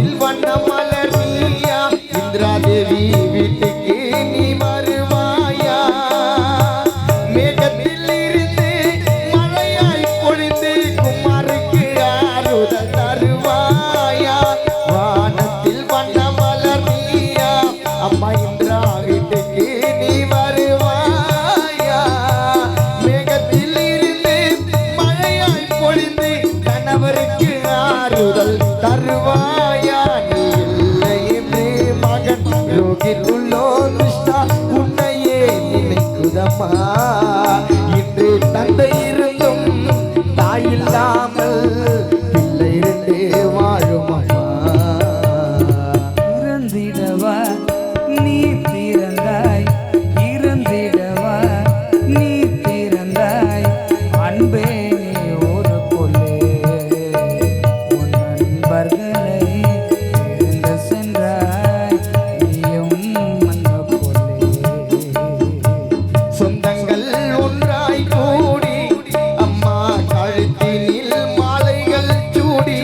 வானத்தில் வண்ண மலர் நீயா இந்திராதேவி வீட்டுக்கு நீ வருவாயா மேகத்தில் இருந்து மழையாய் பொழிந்து குமாருக்கு ஆறுதல் தருவாயா வானத்தில் வண்ண மலர் நீயா அம்மா இந்திரா வீட்டுக்கு நீ வருவாயா மேகத்தில் இருந்து மழையாய் பொழிந்து கணவருக்கு ஆறுதல் தருவாயா நீ இல்லை என்று மகன் ரோகில் உள்ளோ துஷ்டா உன்னையே நினைக்குதம்மா இன்று தந்தை இருந்தும் தாயில்லாமல் பிள்ளை இருந்து வாழுமம்மா இறந்திடவா நீ பிறந்தாய் இறந்திடவா நீ பிறந்தாய் அன்பே நீ ஒரு கொள்ளே உன் நண்பர்களை இழந்து சென்றாய் நீயும் மன்ன கொள்ளே சொந்தங்கள் ஒன்றாய் கூடி அம்மா கழுத்தினில் மாலைகள் சூடி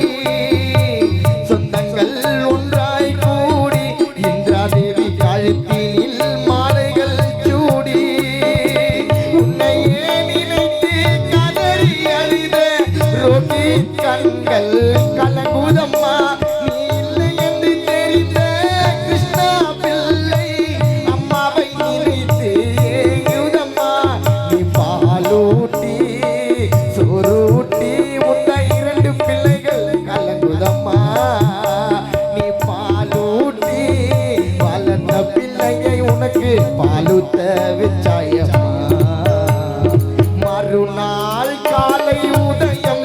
சொந்தங்கள் ஒன்றாய் கூடி இந்திராதேவி கழுத்தினில் மாலைகள் சூடி உன்னையே நினைத்து கதறி அழுத ரோகி கண்கள் கலங்குதம்மா நீ இல்லை என்று தெரிந்த கிருஷ்ணா பிள்ளை அம்மாவை நினைத்து ஏங்குதம்மா நீ பாலூட்டி சோறூட்டி உந்த இரண்டு பிள்ளைகள் கலங்குதம்மா நீ பாலூட்டி வளர்ந்த பிள்ளையை உனக்கு பாலூத்த வச்சாயம்மா மறுநாள் காலை உதயம்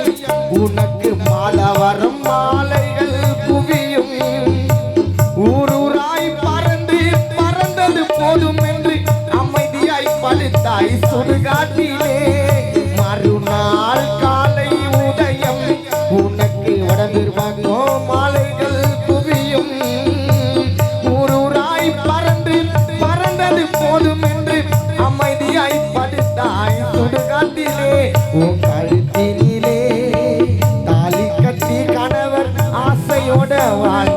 உனக்கு மாலவரம் மாலைகள் குவியும் ஊரூராய் பறந்தது போதும் என்று அமைதியாய் பழுத்தாய் சுடுகாட்டிலே மறுநாள் காலை உதயம் உனக்கு வடவிருவாங்கோ மாலைகள் குவியும் ஊரூராய் பறந்தது போதும் என்று அமைதியாய் படுத்தாய் சுடுகாட்டிலே உன் கழுத்தினிலே தாலி கட்டி கணவர் ஆசையோட வாழ